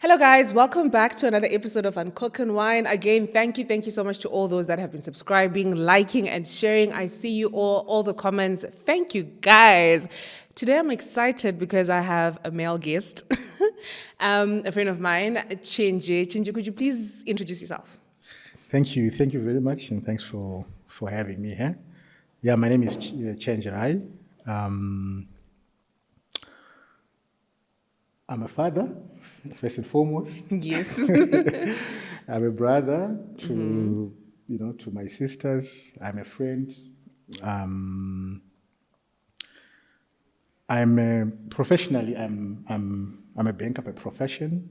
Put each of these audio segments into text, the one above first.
Hello, guys. Welcome back to another episode of Uncook and Wine. Again, thank you so much to all those that have been subscribing, liking, and sharing. I see you all the comments. Thank you, guys. Today, I'm excited because I have a male guest, a friend of mine, Chenjerai. Chenjerai, could you please introduce yourself? Thank you. Thank you very much, and thanks for having me here. Yeah, my name is Chenjerai. Um, I'm a father, first and foremost. Yes. I'm a brother to my sisters. I'm a friend. Um, Professionally, I'm a banker by profession.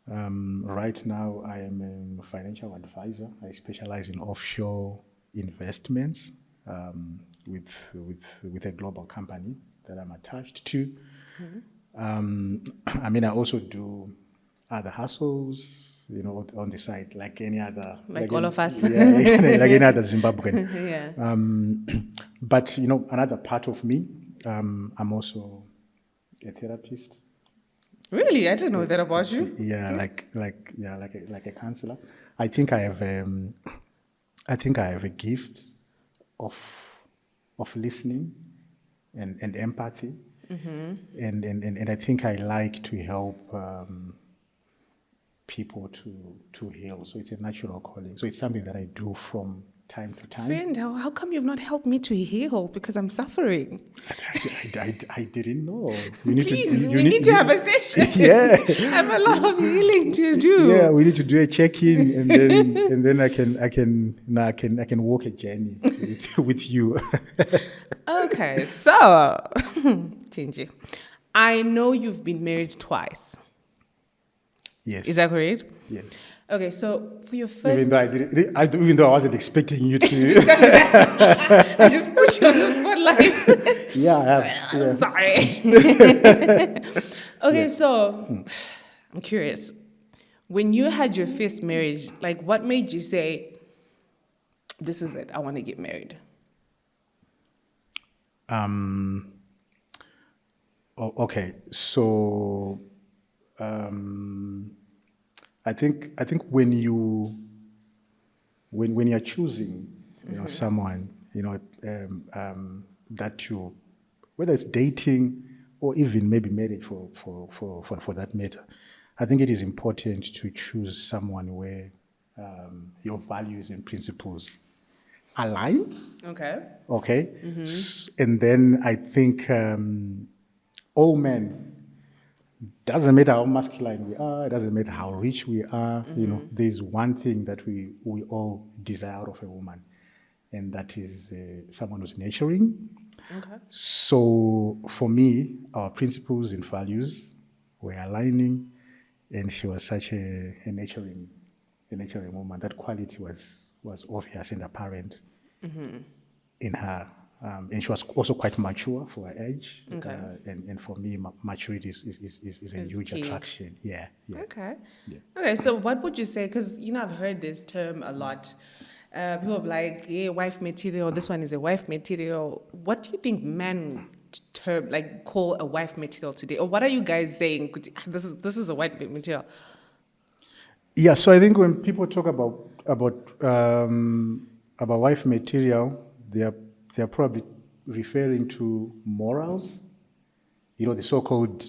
Right now, I am a financial advisor. I specialize in offshore investments with a global company that I'm attached to. I also do other hustles, on the side, like any other, Like all of us. yeah, like any other Zimbabwean. Yeah. But another part of me, I'm also a therapist. Really? I didn't know that about you. Yeah, like a counselor. I think I have I think I have a gift of listening and empathy, and I think I like to help people to heal. So it's a natural calling. So it's something that I do from time to time. Friend, how come you've not helped me to heal because I'm suffering? I didn't know. You need Please, to. we need to have a session. Yeah. I have a lot of healing to do. Yeah, we need to do a check-in, and then I can walk a journey with you. Okay, so Chinji, I know you've been married twice. Yes. Is that correct? Yes. Okay, so for your Even first, though even though I wasn't expecting you to. I just put you on the spotlight. Yeah, I have. Yeah. Sorry. Okay, Yeah. so I'm curious. When you had your first marriage, like what made you say, "This is it. I want to get married"? Okay. So, I think when you're choosing, someone, that you, whether it's dating or even maybe marriage for that matter, I think it is important to choose someone where your values and principles align. Okay. Okay. And then I think all men, doesn't matter how masculine we are, it doesn't matter how rich we are, there's one thing that we all desire out of a woman, and that is someone who's nurturing. Okay. So for me, our principles and values were aligning, and she was such a nurturing woman. That quality was obvious and apparent in her. And she was also quite mature for her age. Okay. And for me, maturity is a Is huge key. attraction. Yeah, yeah. Okay. Yeah. Okay, so what would you say? Because, I've heard this term a lot. People are like, yeah, wife material, this one is a wife material. What do you think men call a wife material today? Or what are you guys saying? This is a wife material. Yeah, so I think when people talk about wife material, they're probably referring to morals, the so-called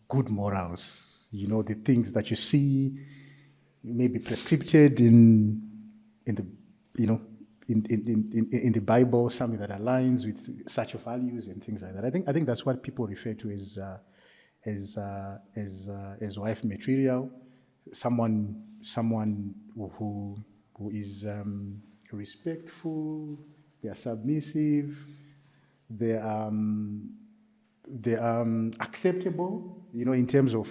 good morals, the things that you see maybe prescripted in the you know in the Bible, something that aligns with such values and things like that. I think that's what people refer to as wife material. Someone who is respectful, they are submissive, they are acceptable, in terms of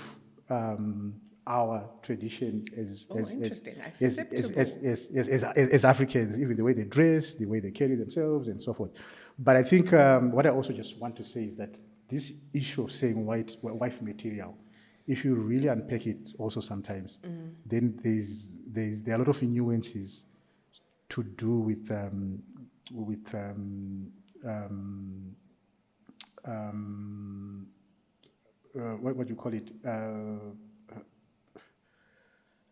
our tradition Interesting. as, Acceptable. as Africans, even the way they dress, the way they carry themselves, and so forth. But I think what I also just want to say is that this issue of saying wife material, if you really unpack it, also sometimes, then there are a lot of nuances to do with um, what do you call it?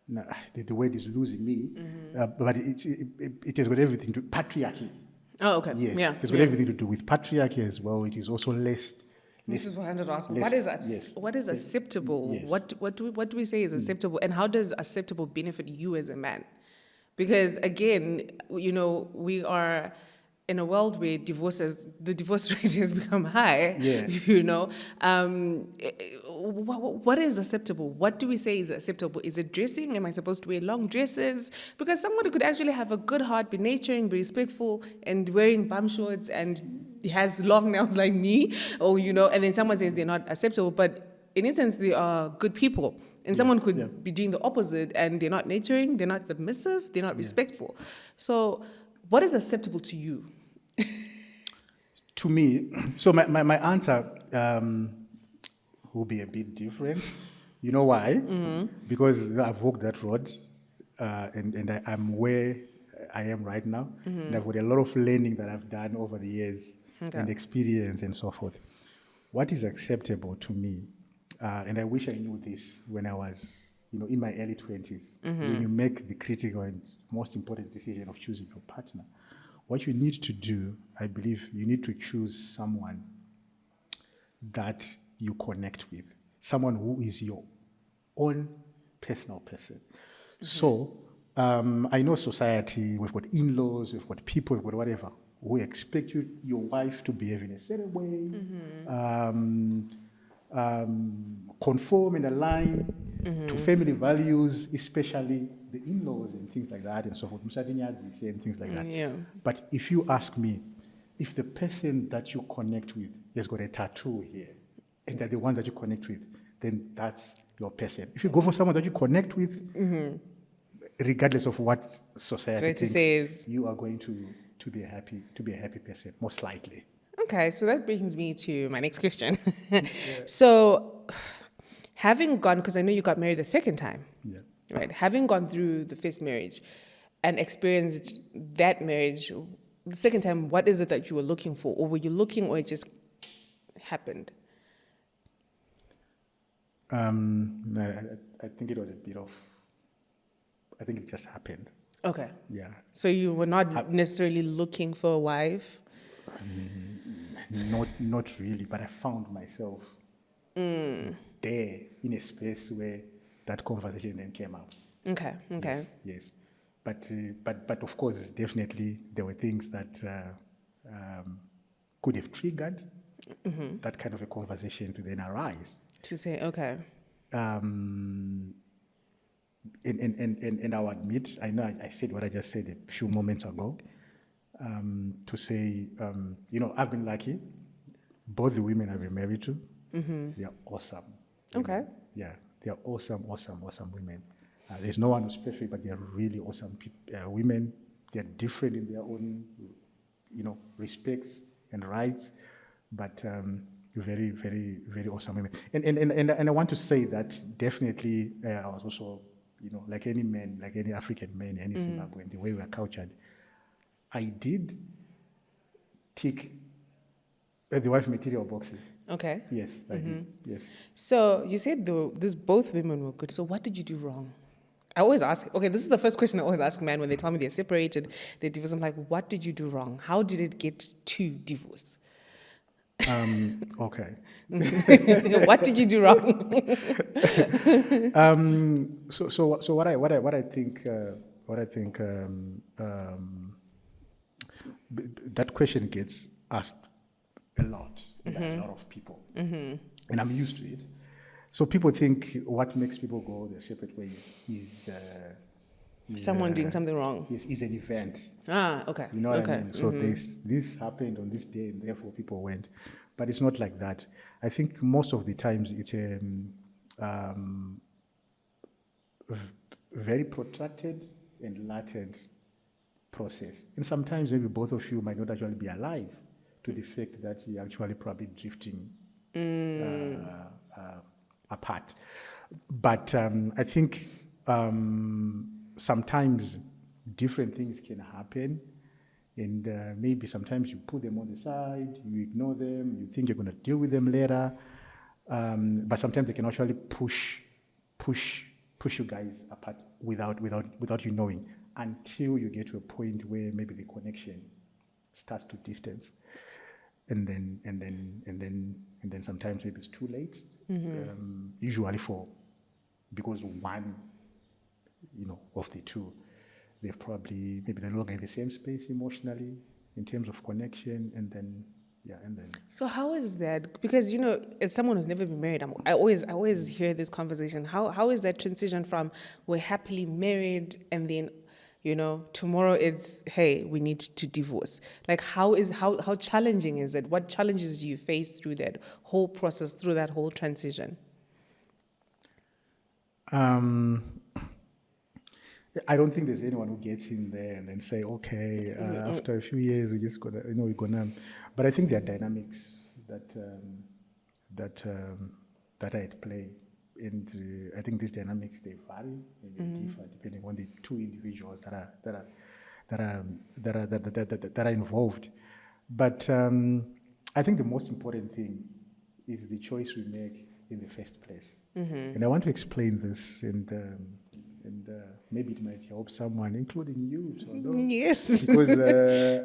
No, the word is losing me, but it has got everything to patriarchy. Oh, okay. Yes, Yeah. it's got Yeah. everything to do with patriarchy as well. It is also This is what I wanted to ask. less yes, What is acceptable? yes. What do we say is acceptable, and how does acceptable benefit you as a man? Because again, we are in a world where the divorce rate has become high. Yeah. What is acceptable? What do we say is acceptable? Is it dressing? Am I supposed to wear long dresses? Because somebody could actually have a good heart, be nurturing, be respectful, and wearing bum shorts and has long nails like me, and then someone says they're not acceptable, but in essence, they are good people. And someone could be doing the opposite, and they're not nurturing, they're not submissive, they're not respectful. So, what is acceptable to you? To me, so my answer will be a bit different. You know why? Because I've walked that road, and I'm where I am right now, and I've got a lot of learning that I've done over the years and experience and so forth. What is acceptable to me, and I wish I knew this when I was, in my early 20s, when you make the critical and most important decision of choosing your partner, what you need to do, I believe, you need to choose someone that you connect with, someone who is your own personal person. So I know society, we've got in-laws, we've got people, we've got whatever, who expect your wife to behave in a certain way, conform and align to family values, especially the in-laws and things like that and so forth, and things like that. Yeah. But if you ask me, if the person that you connect with has got a tattoo here, and they're the ones that you connect with, then that's your person. If you go for someone that you connect with, regardless of what society thinks, says. you are going to be a happy person, most likely. Okay, so that brings me to my next question. So, having gone, because I know you got married the second time, right? Having gone through the first marriage and experienced that marriage, the second time, what is it that you were looking for? Or were you looking, or it just happened? I think it was a bit of, I think it just happened. Okay. Yeah. So you were not necessarily looking for a wife? Not really, but I found myself there in a space where that conversation then came up. Okay. Yes. But of course, definitely there were things that could have triggered that kind of a conversation to then arise. To say, okay. And I'll admit, I know I said what I just said a few moments ago, to say, I've been lucky. Both the women I've been married to, they are awesome. Okay. Yeah, they are awesome women. There's no one who's perfect, but they're really awesome women. They're different in their own, respects and rights, but very, very, very awesome women. And I want to say that definitely I was also, like any man, like any African man, any Zimbabwean, the way we are cultured, I did tick the wife material boxes. Okay. Yes, I did. Yes. So you said both women were good. So what did you do wrong? I always ask, okay, this is the first question I always ask men when they tell me they're separated, they're divorced. I'm like, what did you do wrong? How did it get to divorce? Okay. What did you do wrong? So what I think that question gets asked a lot by a lot of people, and I'm used to it. So people think what makes people go their separate ways is Someone doing something wrong. is an event. Okay. You know what I mean? So this happened on this day, and therefore people went. But it's not like that. I think most of the times it's a very protracted and latent process. And sometimes maybe both of you might not actually be alive to the fact that you're actually probably drifting apart. But I think sometimes different things can happen, and maybe sometimes you put them on the side, you ignore them, you think you're going to deal with them later, But sometimes they can actually push, push you guys apart without you knowing, until you get to a point where maybe the connection starts to distance, and then sometimes maybe it's too late. Usually because one, of the two, they've probably maybe they're no longer in the same space emotionally in terms of connection, and then. So how is that? Because as someone who's never been married, I always hear this conversation. How is that transition from we're happily married and then, tomorrow it's hey, we need to divorce. Like how challenging is it? What challenges do you face through that whole process, through that whole transition? Um, I don't think there's anyone who gets in there and then say, okay, after a few years, we just we're gonna. But I think there are dynamics that are at play, and I think these dynamics they vary and they differ depending on the two individuals that are involved. But I think the most important thing is the choice we make in the first place. And I want to explain this, and maybe it might help someone, including you, to know. Yes. Because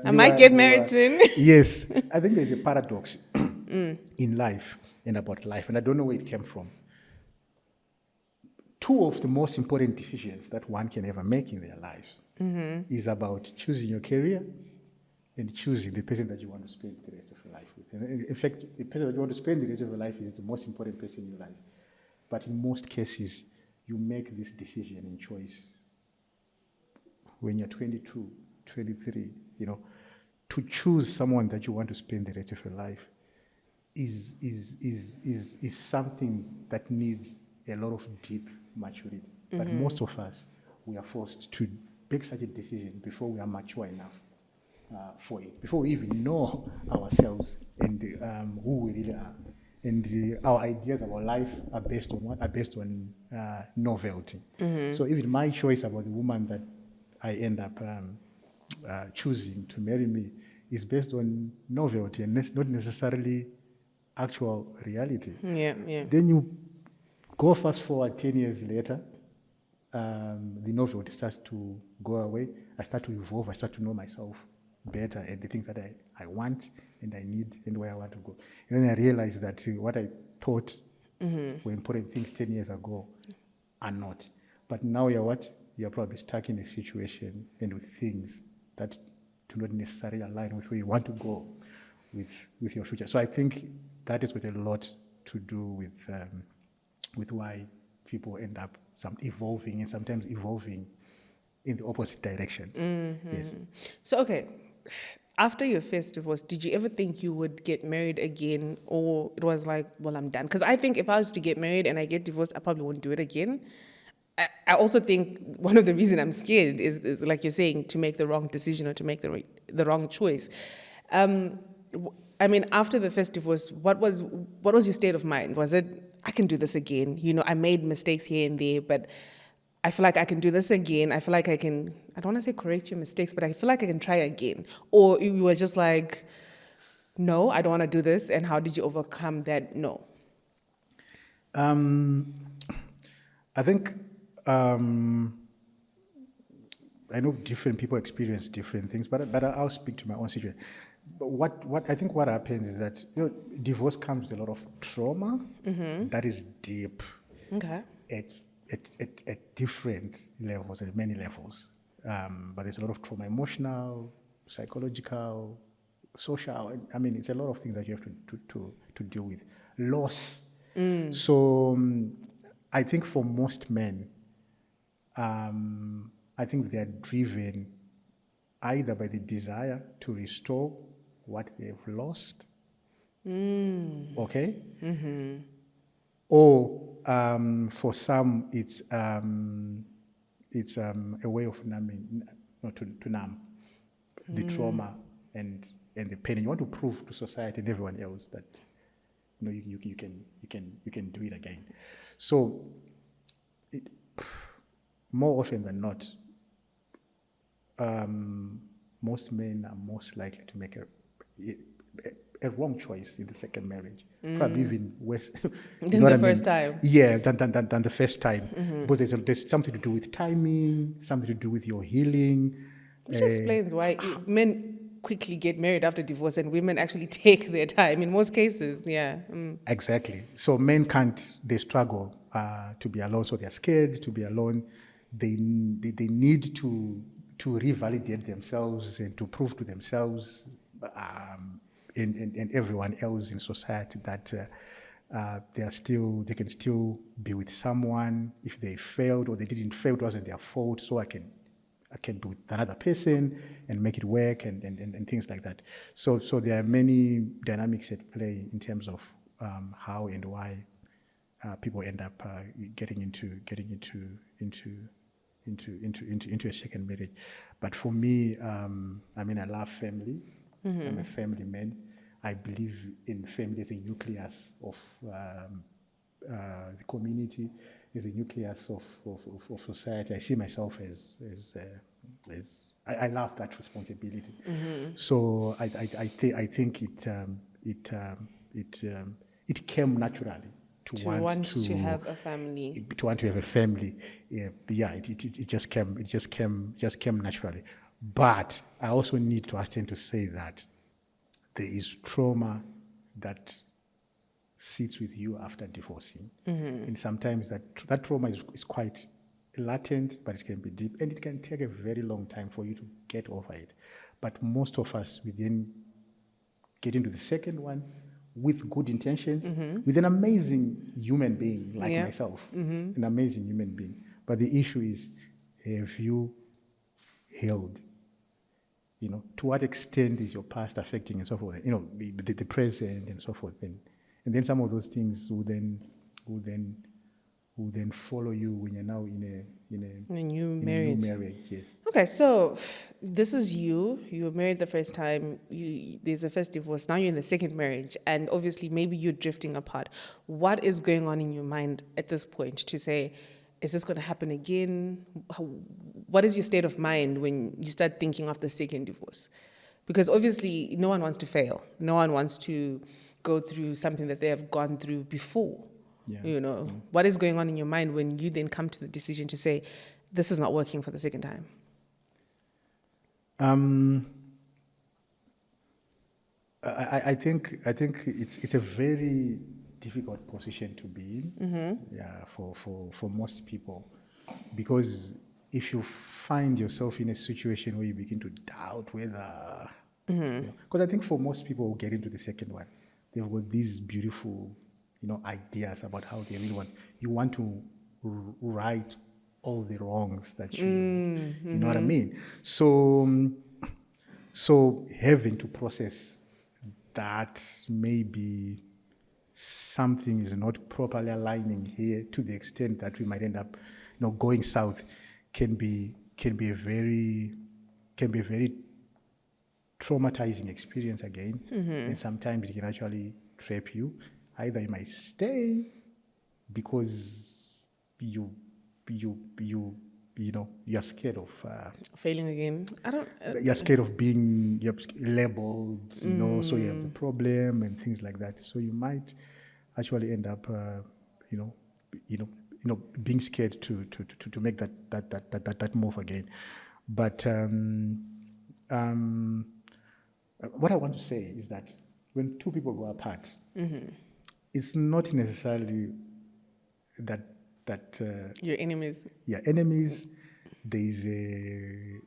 I might get married soon. Yes, I think there's a paradox in life and about life, and I don't know where it came from. Two of the most important decisions that one can ever make in their lives is about choosing your career and choosing the person that you want to spend the rest of your life with. And in fact, the person that you want to spend the rest of your life is the most important person in your life. But in most cases, you make this decision and choice when you're 22, 23, to choose someone that you want to spend the rest of your life is something that needs a lot of deep maturity. But most of us, we are forced to make such a decision before we are mature enough for it, before we even know ourselves and who we really are. And our ideas about life are based on what? Are based on novelty. So even my choice about the woman that I end up choosing to marry me is based on novelty and not necessarily actual reality. Yeah. Then you go fast forward 10 years later, the novelty starts to go away. I start to evolve. I start to know myself better and the things that I want and I need and where I want to go. And then I realized that what I thought were important things 10 years ago are not. But now you're what? You're probably stuck in a situation and with things that do not necessarily align with where you want to go with your future. So I think that is got a lot to do with why people end up evolving and sometimes evolving in the opposite directions. Yes. So okay, after your first divorce, did you ever think you would get married again, or it was like, well, I'm done? Because I think if I was to get married and I get divorced, I probably won't do it again. I also think one of the reasons I'm scared is like you're saying, to make the wrong decision or to make the wrong choice. I mean, after the first divorce, what was your state of mind? Was it, I can do this again? I made mistakes here and there, but I feel like I can do this again. I feel like I don't want to say correct your mistakes, but I feel like I can try again. Or you were just like, no, I don't want to do this. And how did you overcome that no? I think I know different people experience different things, but I'll speak to my own situation. But what I think what happens is that divorce comes with a lot of trauma that is deep. Okay. At different levels, at many levels. But there's a lot of trauma, emotional, psychological, social. I mean, it's a lot of things that you have to deal with. Loss. So I think for most men, I think they are driven either by the desire to restore what they've lost, okay? Or for some, it's a way of numbing, to numb the trauma and the pain. You want to prove to society and everyone else that you can do it again. So, more often than not, most men are most likely to make a wrong choice in the second marriage, probably even worse. You Than know what the I mean? first time. Yeah, than the first time. Because there's something to do with timing, something to do with your healing. Which explains why men quickly get married after divorce and women actually take their time in most cases. Yeah. Exactly. So men can't, they struggle to be alone, so they're scared to be alone. They need to revalidate themselves and to prove to themselves and everyone else in society that they can still be with someone. If they failed or they didn't fail, it wasn't their fault, so I can be with another person and make it work and things like that. So there are many dynamics at play in terms of how and why people end up getting into a second marriage. But for me, I mean, I love family. I'm a family man. I believe in family as a nucleus of the community, as a nucleus of society. I see myself as I love that responsibility. So I think it came naturally To want to have a family. to want to have a family. Yeah, it just came naturally. But I also need to hasten to say that there is trauma that sits with you after divorcing. And sometimes that trauma is quite latent, but it can be deep, and it can take a very long time for you to get over it. But most of us, we then get into the second one with good intentions, with an amazing human being like myself, an amazing human being. But the issue is, have you healed? You know, to what extent is your past affecting and so forth? You know, the present and so forth. And then some of those things will then follow you when you're now in A new a marriage. new marriage. Yes. Okay, so this is you. You were married the first time. There's a first divorce. Now you're in the second marriage, and obviously maybe you're drifting apart. What is going on in your mind at this point to say, is this going to happen again? What is your state of mind when you start thinking of the second divorce? Because obviously no one wants to fail. No one wants to go through something that they have gone through before. Yeah. You know, what is going on in your mind when you then come to the decision to say, this is not working for the second time? I think it's a very difficult position to be in, yeah, for most people, because if you find yourself in a situation where you begin to doubt whether, because I think for most people who get into the second one, they've got these beautiful, ideas about how they really want. You want to right all the wrongs that you know what I mean. So having to process that maybe something is not properly aligning here to the extent that we might end up, going south, can be a very traumatizing experience again, and sometimes it can actually trap you. Either you might stay because you're scared of Failing again? I don't. you're scared of being labeled, so you have the problem and things like that. So you might actually end up, being scared to make that move again. But what I want to say is that when two people go apart, it's not necessarily that Your enemies. yeah, enemies. There is a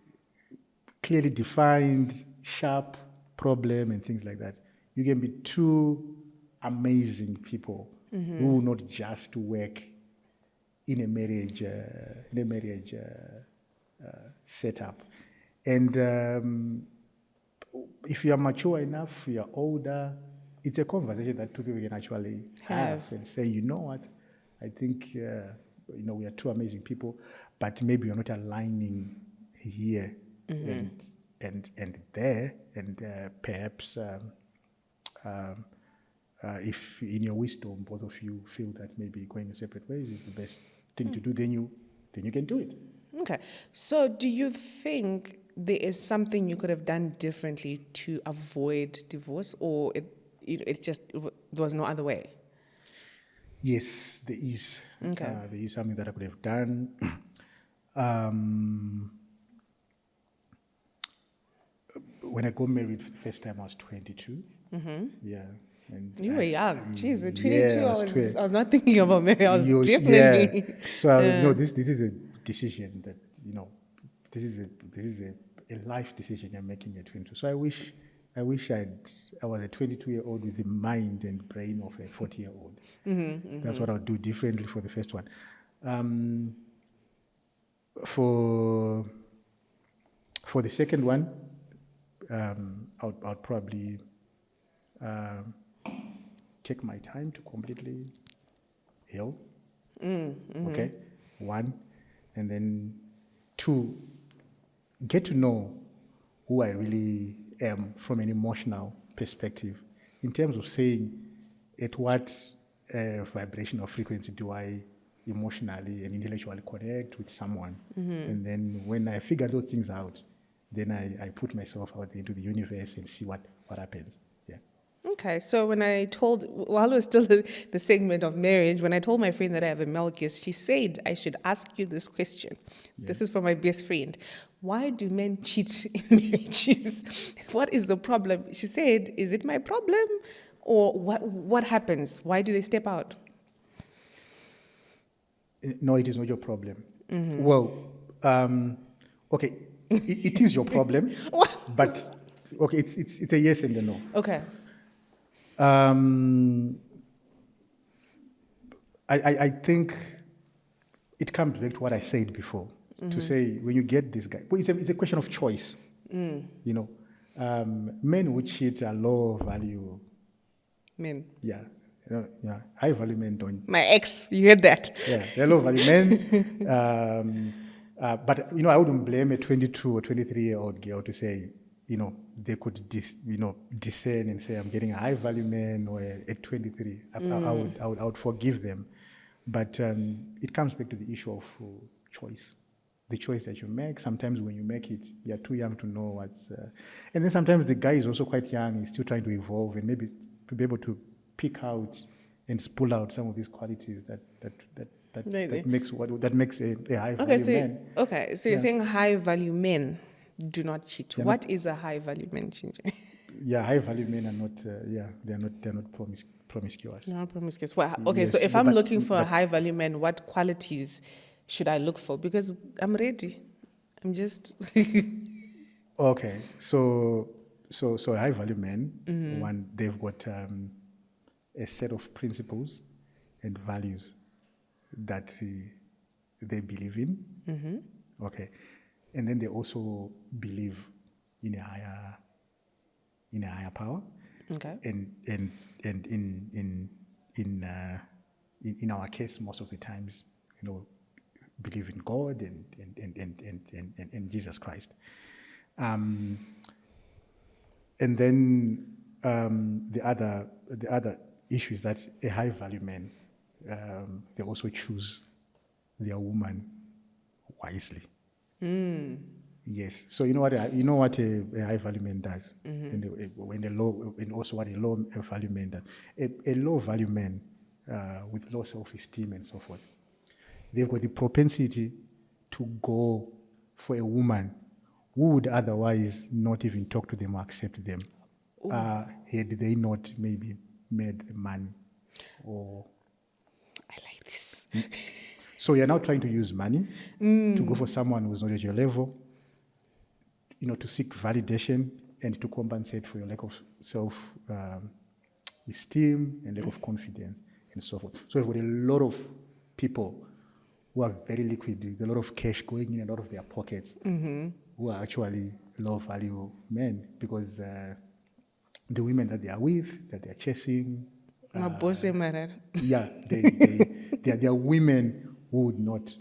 clearly defined, sharp problem and things like that. You can be two amazing people who will not just work in a marriage setup. And if you are mature enough, you are older, it's a conversation that two people can actually have and say, you know what, I think we are two amazing people, but maybe you're not aligning here and there, and perhaps if in your wisdom both of you feel that maybe going your separate ways is the best thing to do, then you can do it. Okay. So do you think there is something you could have done differently to avoid divorce, or there was no other way. Yes, there is. Okay. There is something that I could have done. Um, when I got married first time, I was 22. Yeah. And You were young. Jeez, at 22, yeah, I was not thinking about marriage. I was definitely. Yeah. So this is a decision that this is a life decision you're making at 22. So I wish I was a 22-year-old with the mind and brain of a 40-year-old. That's what I'll do differently for the first one. For the second one, I'll probably take my time to completely heal. Okay, one, and then two, get to know who I really am from an emotional perspective, in terms of saying at what vibration or frequency do I emotionally and intellectually connect with someone. And then when I figure those things out, then I put myself out into the universe and see what happens. Yeah. Okay, so while we're still in the segment of marriage, when I told my friend that I have a male guest, she said I should ask you this question. Yeah. This is from my best friend. Why do men cheat in marriages? What is the problem? She said, is it my problem? Or what happens? Why do they step out? No, it is not your problem. Well, okay, it is your problem, but okay, it's a yes and a no. Okay. I think it comes back to what I said before, to say when you get this guy, well, it's a question of choice. Men who cheat are low value men. Yeah. High value men don't. My ex, you heard that? Yeah, they're low value men. But I wouldn't blame a 22 or 23-year-old girl to say, they could discern and say, I'm getting a high value man, or a 23. I would forgive them. But it comes back to the issue of choice. The choice that you make. Sometimes when you make it, you're too young to know what's. And then sometimes the guy is also quite young. He's still trying to evolve, and maybe to be able to pick out and pull out some of these qualities that makes a high value man. Okay, so you're saying high value men do not cheat. What is a high value man, Chenjerai? Yeah, high value men are not. They're not promiscuous. Not promiscuous. Well, okay, Yes, so if I'm looking for a high value man, what qualities should I look for? Because I'm ready. I'm just. Okay, so high value men, one, they've got a set of principles and values that they believe in. Okay, and then they also believe in a higher power. Okay, and in our case, most of the times, believe in God and Jesus Christ. And then the other issue is that a high value man, they also choose their woman wisely. Yes. So you know what a high value man does, and also what a low value man does. A low value man with low self-esteem and so forth, they've got the propensity to go for a woman who would otherwise not even talk to them or accept them, had they not maybe made the money. Or I like this. So you're now trying to use money to go for someone who's not at your level, to seek validation and to compensate for your lack of self-esteem and lack of confidence and so forth. So you've got a lot of people who are very liquid, with a lot of cash going in and out of their pockets, who are actually low-value men, because the women that they are with, that they are chasing, yeah, they are women who would not,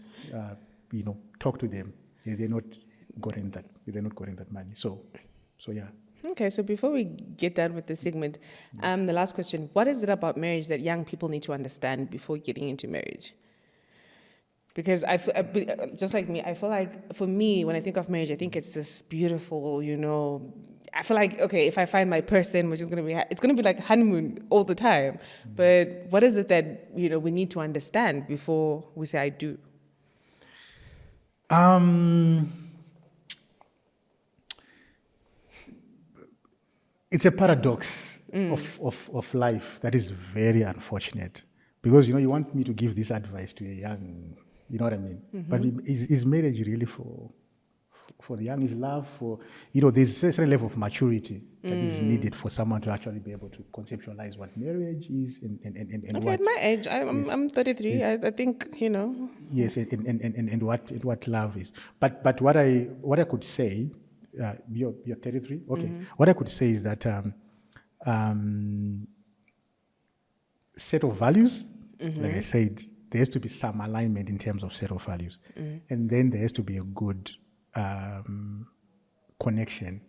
talk to them. They're not gotten that money. So yeah. Okay, so before we get done with this segment, the last question: what is it about marriage that young people need to understand before getting into marriage? Because just like me, I feel like for me, when I think of marriage, I think it's this beautiful, I feel like, okay, if I find my person, which is going to be, it's going to be like honeymoon all the time. But what is it that, we need to understand before we say I do? It's a paradox of life that is very unfortunate. Because, you want me to give this advice to a young, you know what I mean? But is marriage really for the young? Is love for, there's a certain level of maturity that is needed for someone to actually be able to conceptualize what marriage is and Okay, what... at my age, I'm 33. Yes. I think, Yes, and what love is. But what I could say, you're 33? Okay. What I could say is that set of values, like I said, there has to be some alignment in terms of set of values. And then there has to be a good connection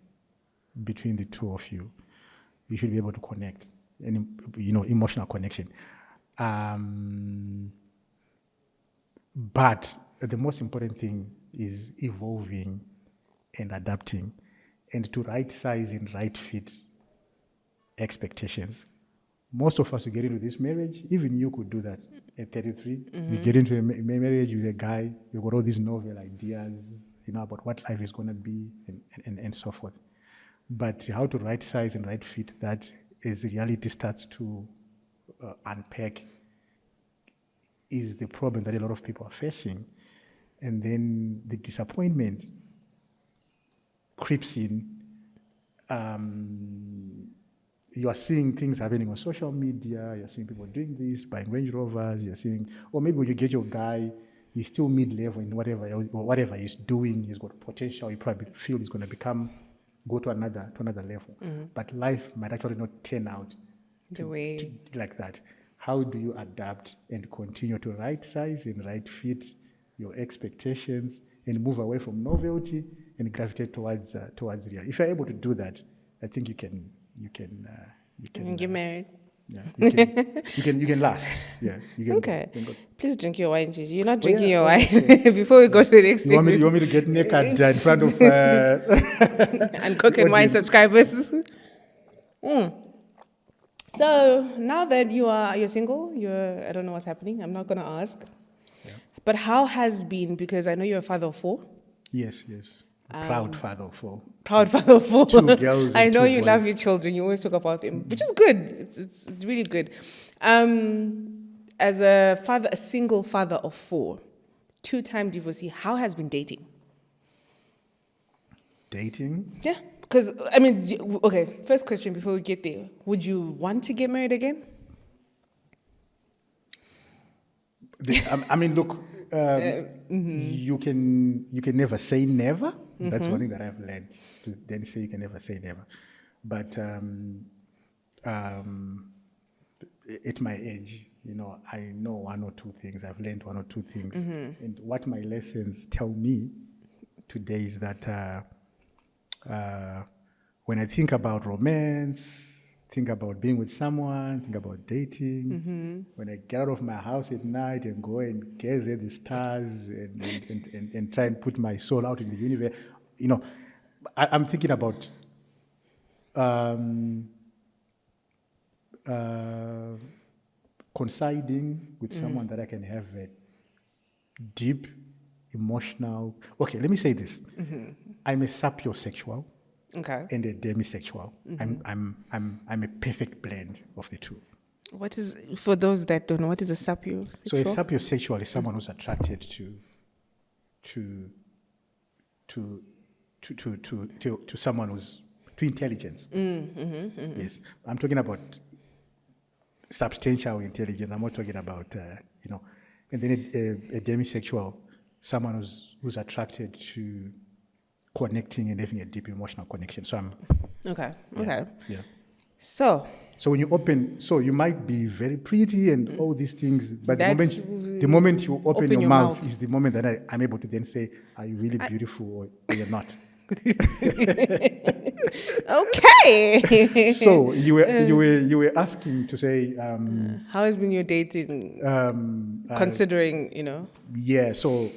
between the two of you. You should be able to connect, and emotional connection. But the most important thing is evolving and adapting, and to right size and right fit expectations. Most of us who get into this marriage, even you could do that at 33. You get into a marriage with a guy, you've got all these novel ideas, about what life is going to be and so forth. But how to right size and right fit that as reality starts to unpack is the problem that a lot of people are facing. And then the disappointment creeps in. You are seeing things happening on social media, you're seeing people doing this, buying Range Rovers, you're seeing, or maybe when you get your guy, he's still mid-level in whatever he's doing, he's got potential, you probably feel he's going to go to another level. But life might actually not turn out like that. How do you adapt and continue to right size and right fit your expectations and move away from novelty and gravitate towards real? If you're able to do that, I think you can get married. Yeah, you can last. Yeah, you can. Okay. Please drink your wine, Gigi. You're not Oh, drinking yeah, your wine okay. before we go to the next You want segment. me to get naked in front of And Cook and Wine subscribers. So now that you're single, I don't know what's happening. I'm not gonna ask. Yeah. But how has been, because I know you're a father of 4. Yes. Proud father of 4. Proud father of 4. 2 girls. I and know 2 you boys. love your children. You always talk about them, which is good. It's really good. As a single father of 4, 2-time divorcee, how has been dating? Dating? Yeah, because okay. First question before we get there: would you want to get married again? Look, you can never say never. That's one thing that I've learned, to then say you can never say never. But at my age, I know 1 or 2 things. I've learned 1 or 2 things. And what my lessons tell me today is that when I think about romance, think about being with someone, think about dating, when I get out of my house at night and go and gaze at the stars and try and put my soul out in the universe, I'm thinking about coinciding with someone that I can have a deep, emotional... Okay, let me say this. I'm a sapiosexual. Okay. And a demisexual. I'm a perfect blend of the two. What is, for those that don't know, what is a sapiosexual? So a sapiosexual is someone who's attracted to someone who's to intelligence. Yes, I'm talking about substantial intelligence. I'm not talking about And then a demisexual, someone who's attracted to connecting and having a deep emotional connection. So I'm... Okay. Yeah. So when you open... So you might be very pretty and all these things, but the moment you open your mouth is the moment that I'm able to then say, are you really beautiful or you're not? Okay. So you were asking to say How has been your dating, um, uh, considering, yeah. So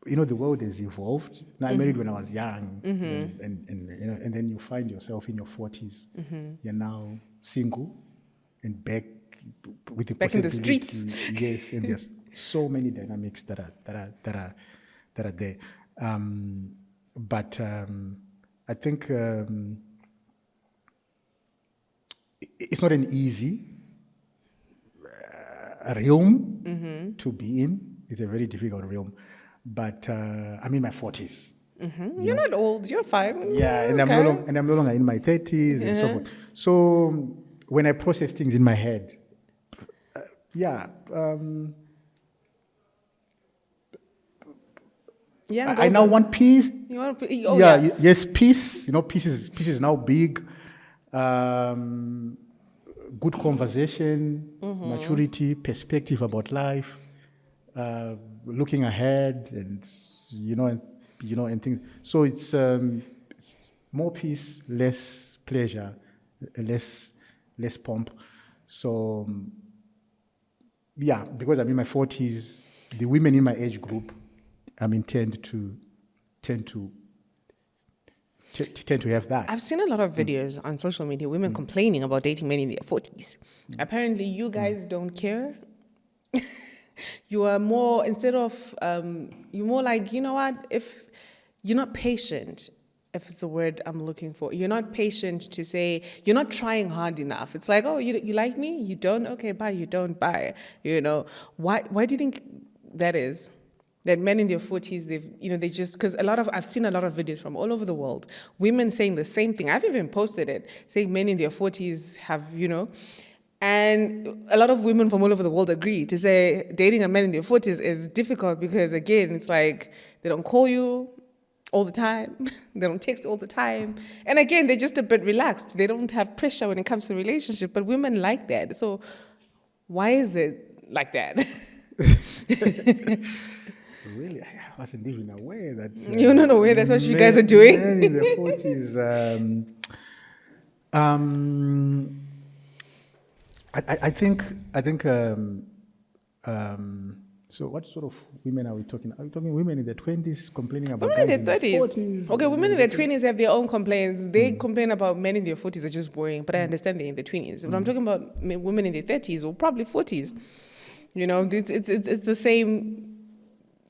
the world has evolved. Now, I married when I was young, and then you find yourself in your 40s. You're now single and back with the back in the possibility. streets? Yes, and there's so many dynamics that are there. But I think it's not an easy realm to be in. It's a very difficult realm. But I'm in my 40s. You're not old. You're fine. Yeah, and Okay. I'm no longer in my 30s and so forth. So when I process things in my head, yeah, Young I girls now are- want peace. You want to? Yeah, Oh yeah. yes, peace. Peace is now big. Um, Good conversation, maturity, perspective about life, looking ahead, and and things. So it's more peace, less pleasure, less pomp. So yeah, because I'm in my 40s, the women in my age group, tend to tend to tend to have that. I've seen a lot of videos on social media, women complaining about dating men in their 40s. Apparently, you guys don't care. You are more, instead of, you're more like, you know what, if you're not patient, if it's the word I'm looking for, you're not patient to say, you're not trying hard enough. It's like, oh, you like me? You don't? Okay, bye. You don't? Bye. Why do you think that is? That men in their 40s, they just, because I've seen a lot of videos from all over the world, women saying the same thing. I've even posted it, saying men in their 40s have, and a lot of women from all over the world agree to say dating a man in their 40s is difficult because, again, it's like they don't call you all the time, they don't text all the time. And again, they're just a bit relaxed. They don't have pressure when it comes to relationship, but women like that. So why is it like that? Really, I wasn't even aware that You're not aware that's what you guys are doing? men in the 40s. I think. So, what sort of women are we talking? Are we talking women in their 20s complaining about Women guys in their in their 30s. 40s? Okay, women in their 20s have their own complaints. They complain about men in their 40s are just boring, but I understand they're in their 20s. But I'm talking about women in their 30s or probably 40s. It's the same.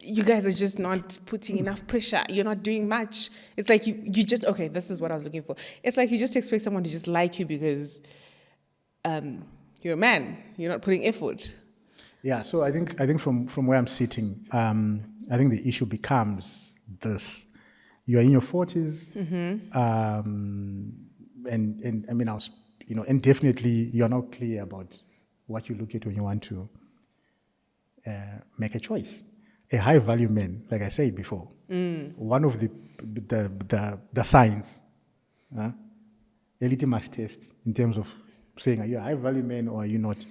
You guys are just not putting enough pressure. You're not doing much. It's like you just, okay, this is what I was looking for. It's like you just expect someone to just like you because you're a man. You're not putting effort. Yeah, so I think from where I'm sitting, I think the issue becomes this: you are in your 40s, and I mean, and definitely you're not clear about what you look at when you want to make a choice. A high value man, like I said before, one of the signs, a litmus test in terms of saying, are you a high value man or are you not?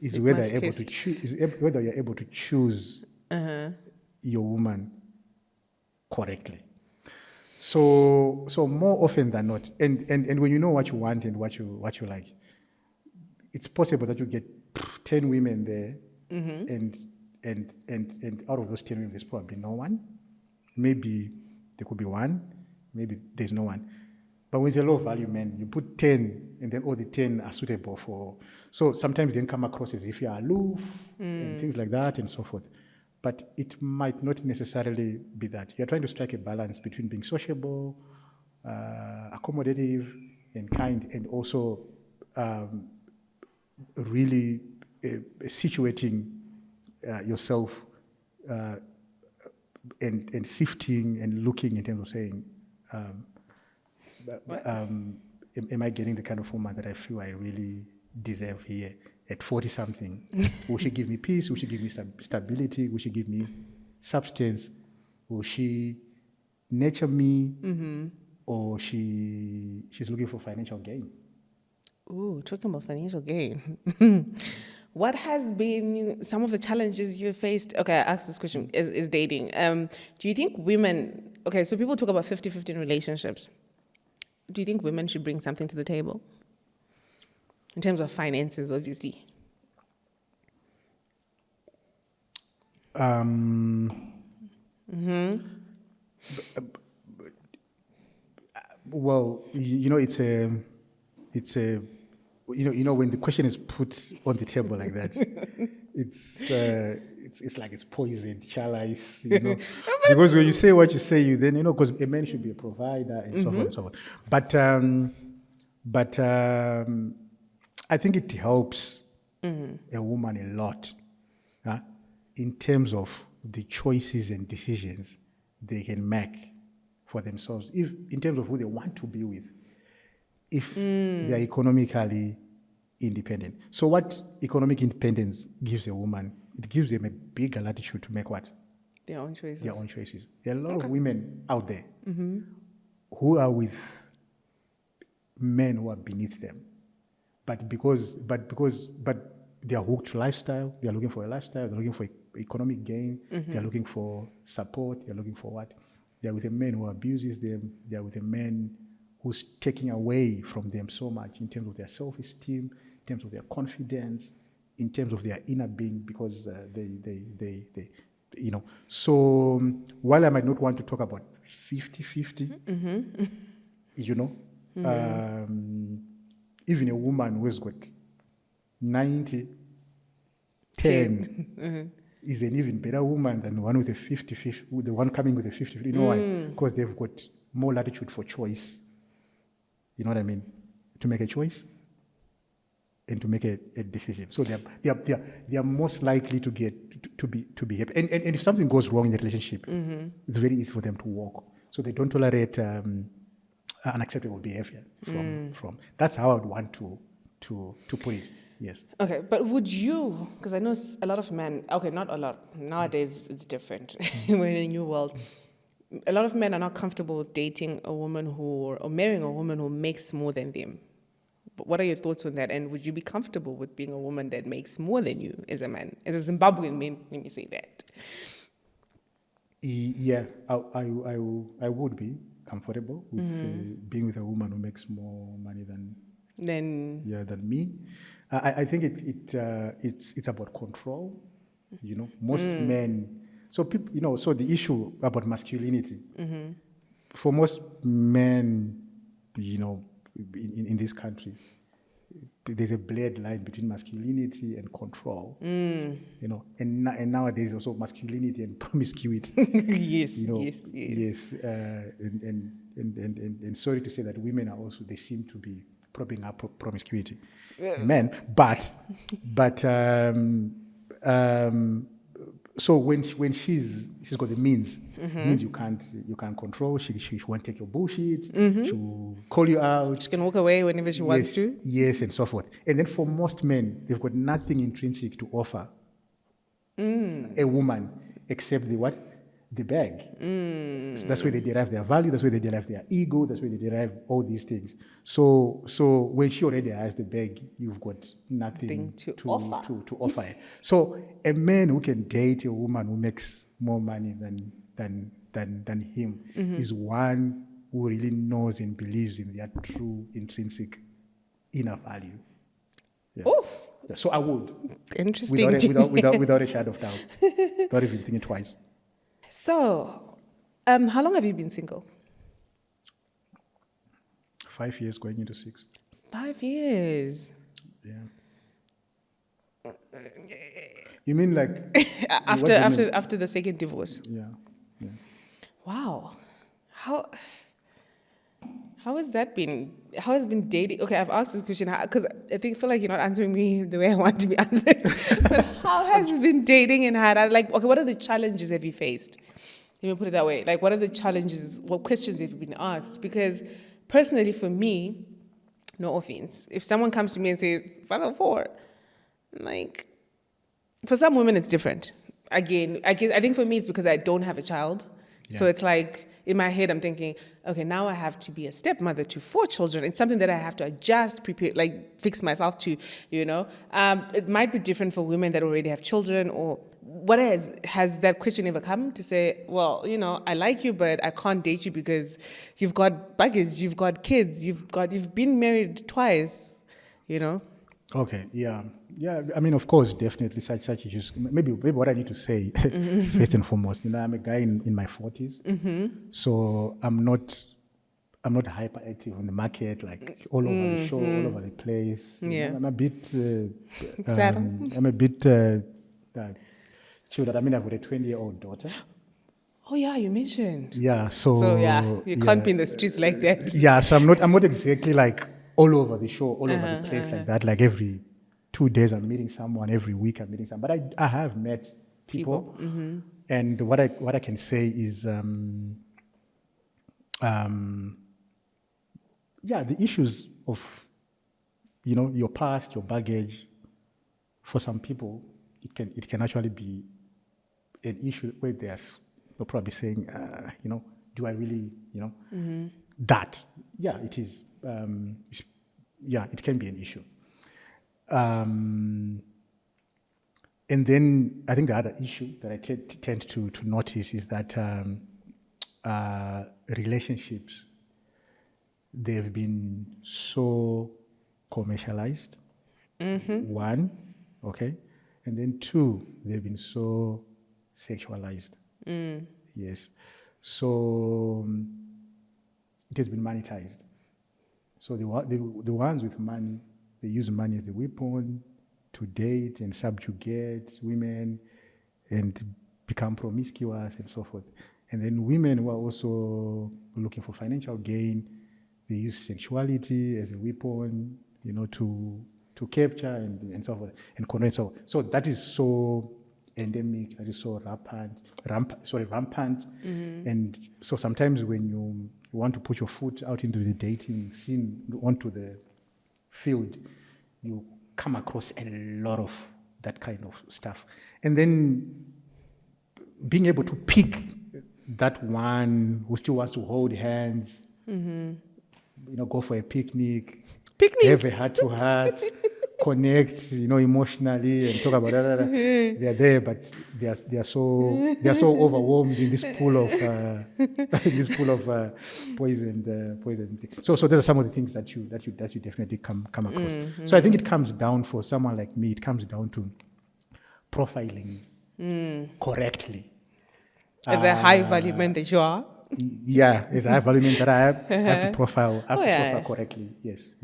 Is whether Litmus you're able to test. choose, whether you're able to choose your woman correctly. So more often than not, and when you know what you want and what you like, it's possible that you get 10 women there, and out of those 10 women, there's probably no one. Maybe there could be one, maybe there's no one. But when it's a low value man, you put 10 and then all the 10 are suitable for. So sometimes they can come across as if you're aloof and things like that and so forth. But it might not necessarily be that. You're trying to strike a balance between being sociable, accommodative, and kind, and also really situating yourself and sifting and looking in terms of saying, am I getting the kind of woman that I feel I really deserve here at 40 something? Will she give me peace? Will she give me stability? Will she give me substance? Will she nurture me? Or she's looking for financial gain? Ooh, talking about financial gain. What has been some of the challenges you faced? Okay, I asked this question, is dating. Do you think women, okay, so people talk about 50-50 in relationships. Do you think women should bring something to the table? In terms of finances, obviously. Well, it's a, when the question is put on the table like that, it's like it's poisoned, shall I, because when you say what you say, you then, because a man should be a provider and so forth and so forth. But I think it helps a woman a lot, in terms of the choices and decisions they can make for themselves, in terms of who they want to be with, if they are economically independent. So what economic independence gives a woman, it gives them a bigger latitude to make what? Their own choices. Their own choices. There are a lot of women out there who are with men who are beneath them, but they are hooked to lifestyle. They are looking for a lifestyle. They're looking for economic gain. They are looking for support. They are looking for what? They are with a man who abuses them. They are with a man who's taking away from them so much in terms of their self-esteem, in terms of their confidence, in terms of their inner being, because they So while I might not want to talk about 50-50, even a woman who has got 90-10 is an even better woman than the one with a 50-50, the one coming with a 50-50. You know why? Because they've got more latitude for choice. You know what I mean? To make a choice and to make a decision. So they are most likely to get to be happy. And if something goes wrong in the relationship, it's very easy for them to walk. So they don't tolerate unacceptable behavior from. That's how I would want to put it. Yes. Okay, but would you, because I know a lot of men, okay, not a lot, nowadays it's different, we're in a new world. A lot of men are not comfortable with dating a woman or marrying a woman who makes more than them. But what are your thoughts on that? And would you be comfortable with being a woman that makes more than you as a man? As a Zimbabwean man, let me say that. Yeah, I would be comfortable with being with a woman who makes more money than me. I think it's about control. Most men. So people, so the issue about masculinity for most men, in this country, there's a blurred line between masculinity and control. And nowadays also masculinity and promiscuity. Yes. And sorry to say that women are also, they seem to be propping up promiscuity. Men, but so when she's got the means, means you can't control. She won't take your bullshit. She'll call you out. She can walk away whenever she wants to. Yes, and so forth. And then for most men, they've got nothing intrinsic to offer a woman except the bag. So that's where they derive their value. That's where they derive their ego. That's where they derive all these things. So when she already has the bag, you've got nothing to offer her. So a man who can date a woman who makes more money than him is one who really knows and believes in their true intrinsic inner value. Yeah. Oof. Yeah. So I would. Interesting. Without a shadow of doubt. Without even thinking twice. So, how long have you been single? 5 years, going into 6. 5 years. Yeah. You mean like after the second divorce? Yeah. Wow. How has that been? How has been dating? Okay, I've asked this question because I feel like you're not answering me the way I want to be answered. But how has it been dating in Harare? Like, okay, what are the challenges have you faced? Let me put it that way. Like, what are the challenges? What questions have you been asked? Because personally, for me, no offense, if someone comes to me and says 504, like, for some women it's different. Again, I think for me it's because I don't have a child. Yeah. So it's like, in my head, I'm thinking, okay, now I have to be a stepmother to 4 children. It's something that I have to adjust, prepare, like fix myself to, you know. It might be different for women that already have children, or what has that question ever come to say, well, you know, I like you, but I can't date you because you've got baggage, you've got kids, you've been married twice, you know? Okay, yeah. I mean, of course, definitely such issues. Maybe what I need to say first and foremost, you know, I'm a guy in my 40s, so I'm not hyperactive on the market, like all over the show, all over the place. You know, Yeah. I'm a bit Sad. I'm a bit chilled. I mean, I've got a 20-year-old daughter. Oh yeah, you mentioned. Yeah, So yeah, you can't yeah, be in the streets like that. yeah. So I'm not exactly like all over the show, all over the place like that. Like every 2 days I'm meeting someone, every week I'm meeting someone. But I have met people. And what I can say is yeah, the issues of, you know, your past, your baggage, for some people it can actually be an issue where they're probably saying, you know, do I really, you know, that? Yeah, it is. Yeah, it can be an issue. And then I think the other issue that I tend to notice is that relationships, they've been so commercialized. One, okay, and then 2, they've been so sexualized. Yes, so it has been monetized. So the ones with money, they use money as a weapon to date and subjugate women and become promiscuous and so forth. And then women who are also looking for financial gain, they use sexuality as a weapon, you know, to capture and so forth and control. So that is so endemic, that is so rampant. And so sometimes when you want to put your foot out into the dating scene, onto the field, you come across a lot of that kind of stuff. And then being able to pick that one who still wants to hold hands, you know, go for a picnic, have a heart-to-heart, connect, you know, emotionally, and talk about that. They are there, but they are so overwhelmed in this pool of poison. So those are some of the things that you definitely come across. So I think it comes down, for someone like me, it comes down to profiling correctly. As a high value man that you are. Yeah, as a high value man that I have to profile. Profile correctly. Yes.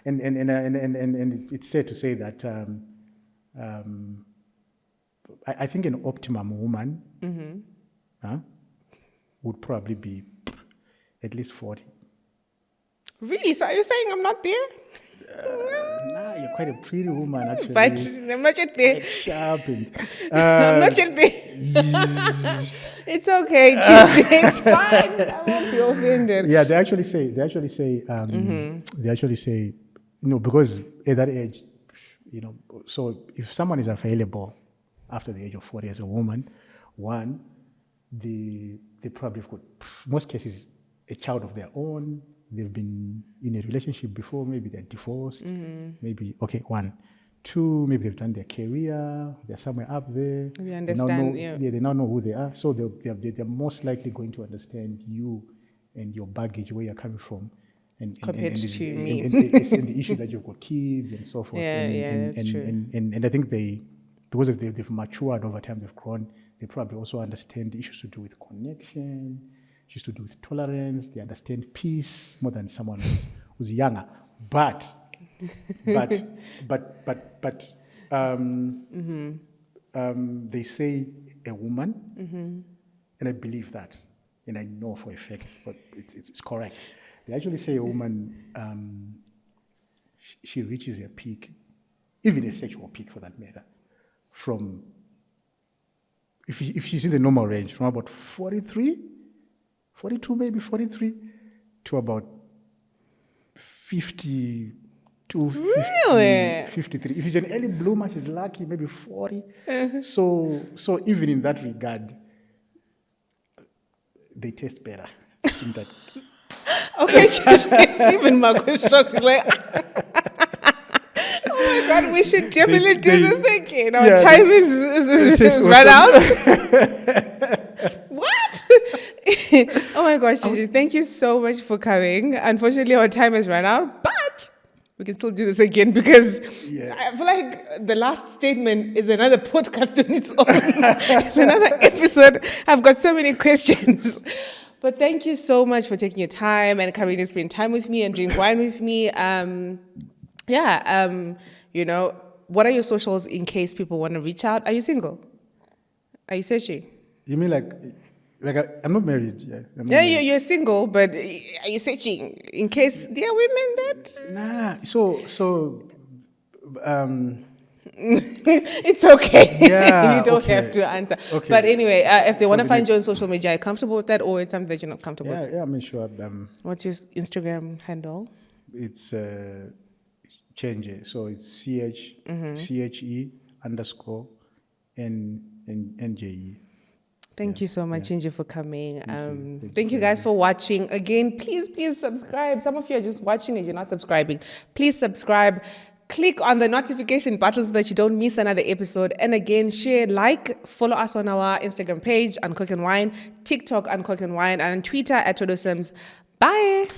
And it's safe to say that I think an optimum woman would probably be at least 40. Really? So are you saying I'm not there? Nah, you're quite a pretty woman, actually. But I'm not yet there. Quite sharp and. I'm not yet there. It's okay, Gigi. It's fine. I won't be offended. Yeah, they actually say, you know, because at that age, you know, so if someone is available after the age of 40 as a woman, one, they probably have got, most cases, a child of their own. They've been in a relationship before, maybe they're divorced, maybe, okay, one. 2, maybe they've done their career, they're somewhere up there. They understand, they now know who they are. So they're most likely going to understand you and your baggage, where you're coming from. Compared to me. And the issue that you've got kids and so forth. That's true. And I think because they've matured over time, they've grown, they probably also understand the issues to do with connection, issues to do with tolerance. They understand peace more than someone who's younger. But they say a woman, and I believe that, and I know for a fact, but it's correct. They actually say a woman, she reaches a peak, even a sexual peak for that matter, from, if she's in the normal range, from about 42 maybe 43, to about 50 to 50, Really? 53. If she's an early bloomer, she's lucky, maybe 40. So even in that regard, they taste better. in that. Okay, even Marco is shocked. He's like, oh my God, we should definitely do this again. Our time is run out. What? Oh my gosh, Gigi, thank you so much for coming. Unfortunately, our time has run out, but we can still do this again because Yeah. I feel like the last statement is another podcast on its own. It's another episode. I've got so many questions. But thank you so much for taking your time and coming to spend time with me and drink wine with me. You know, what are your socials in case people want to reach out? Are you single? Are you searching? You mean like I'm not married? Yeah. I'm not Yeah, married. you're single, but are you searching in case there are women that... Nah. It's okay. Yeah, You don't okay. have to answer. Okay. But anyway, if they For want to the find next- you on social media, are you comfortable with that or it's something that you're not comfortable with? Yeah. I mean, sure. What's your Instagram handle? It's Chenjerai. So it's CHE_NNJE. Thank you so much, Chenjerai, for coming. Thank Thank you guys for watching. Again, please subscribe. Some of you are just watching and you're not subscribing. Please subscribe. Click on the notification button so that you don't miss another episode. And again, share, like, follow us on our Instagram page, Uncook and Wine, TikTok, Uncook and Wine, and on Twitter @TodoSims. Bye.